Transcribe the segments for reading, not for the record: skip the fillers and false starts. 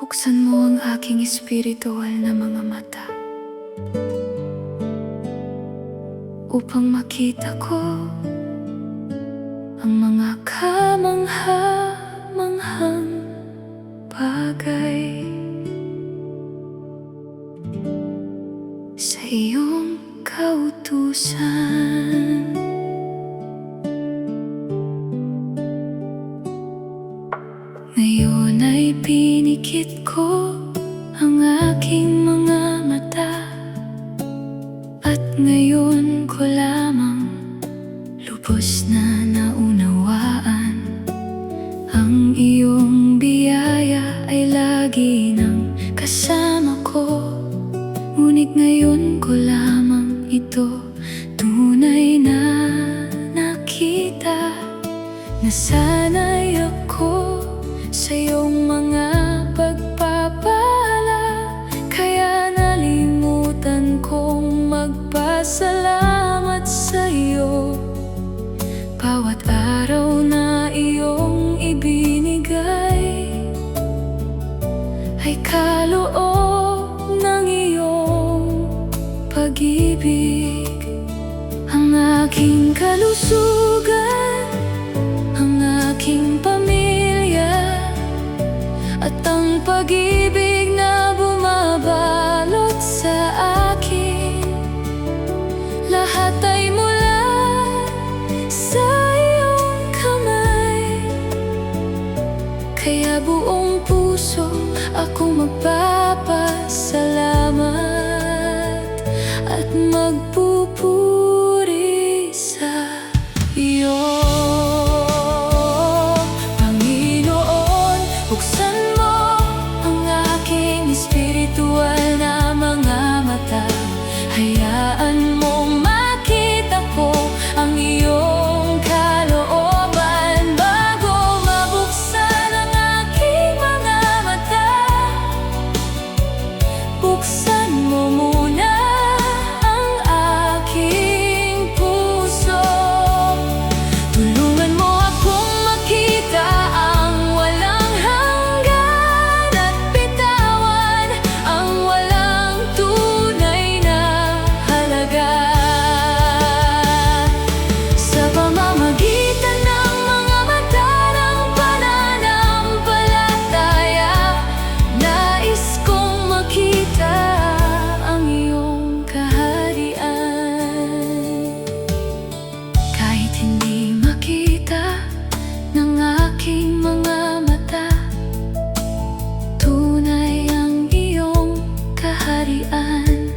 Buksan mo ang aking espiritual na mga mata upang makita ko ang mga kamangha-manghang bagay sa iyong kautusan. Ngayon ay pinikit ko ang aking mga mata, at ngayon ko lamang lubos na naunawaan ang iyong biyaya ay lagi nang kasama ko. Ngunit ngayon ko lamang ito tunay na nakita, na sana'y ako sa iyong mga pagpapala, kaya nalimutan kong magpasalamat sa iyo bawat araw na iyong ibinigay ay kaloob ng iyong pag-ibig. Ang aking kalusugan, ang aking pamilya, at ang pag-ibig na bumabalot sa akin, lahat ay mula sa iyong kamay. Kaya buong puso ako magpapasalamat at magpupuri sa iyo. Panginoon, buksan mo ang aking espiritual na mga mata. Hayaan mong makita ko ang iyong kalooban bago mabuksan ang aking mga mata. Buksan mo muna ang aking puso. Tulungan mo akong makita ang walang hanggan at bitawan ang walang tunay na halaga. Sa pamamagitan ng mga mata ng pananampalataya, nais kong makita ang iyong kaharian. Kahit hindi makita ng aking mga mata, tunay ang iyong kaharian.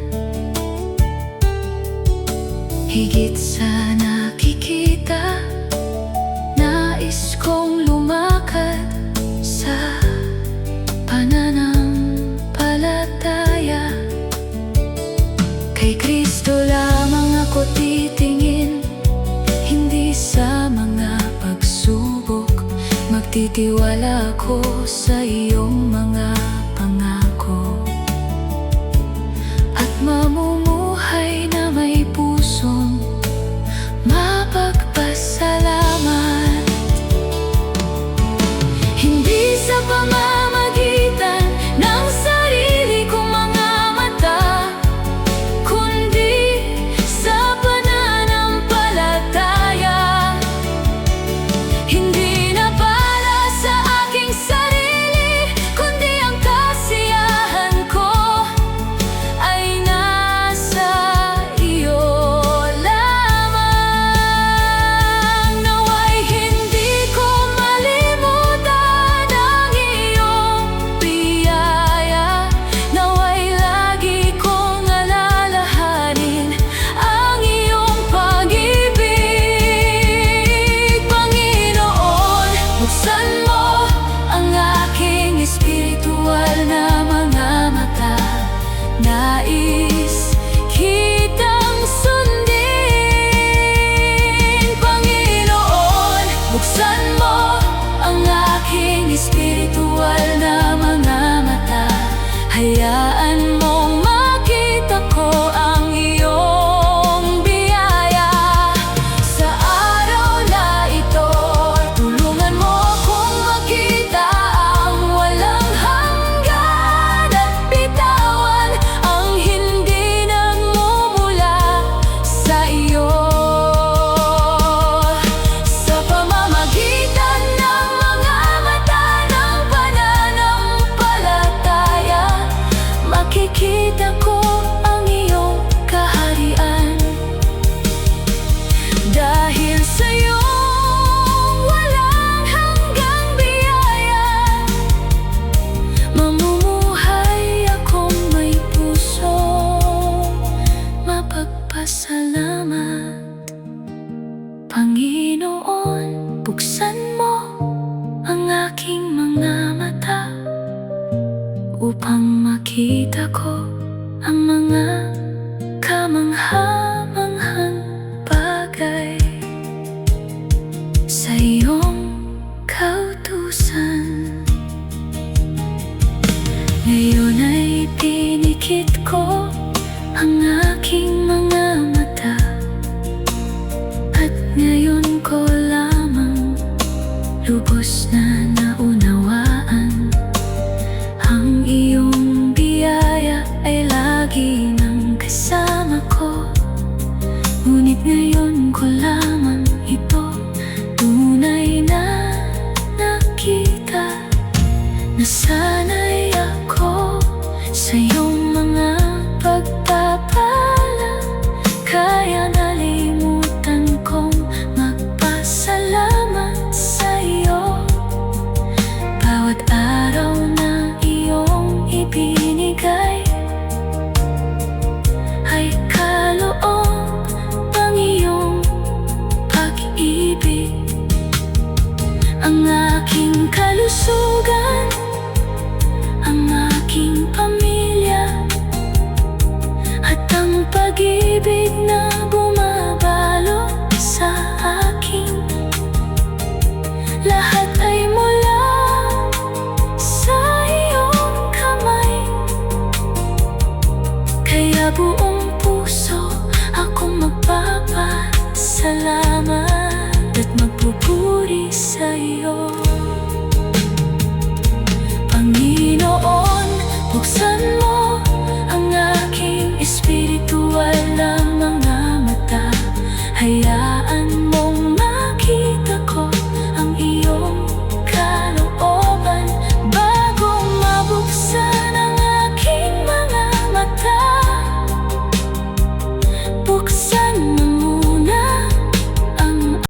Higit sa nakikita, nais kong lumakad sa pananampalataya. Kay Kristo lamang ako titingin, hindi sa mga pagsubok. Magtitiwala ako sa iyong mga pangako, at mamumuhay na may pusong mapagpasalamat. Hindi sa pamamagitan ng sarili kong mga mata, kundi sa pananampalataya. Hindi na para sa aking sarili, kundi ang kasiyahan ko ay buksan mo ang aking mga mata upang makita ko ang mga kamangha-manghang bagay sa iyong kautusan. Ngayon ay pinikit ko ang aking mga mata, at ngayon ko lamang lubos na naunawaan ang iyong biyaya ay lagi nang kasama ko. Ngunit ngayon ko lamang ito tunay na nakita, na sana'y ako sa iyong mga pagpapala, kaya nalimutan kong magpasalamat sa iyo bawat araw na iyong ibinigay. Ay kaloob ang iyong pag-ibig, ang aking kalusugan, ang aking pamilya, at ang pag-ibig na bumabalot sa akin. Lahat ay mula sa iyong kamay, kaya buong puso akong magpapasalamat at magpupuri sa iyo. Panginoon, buksan mo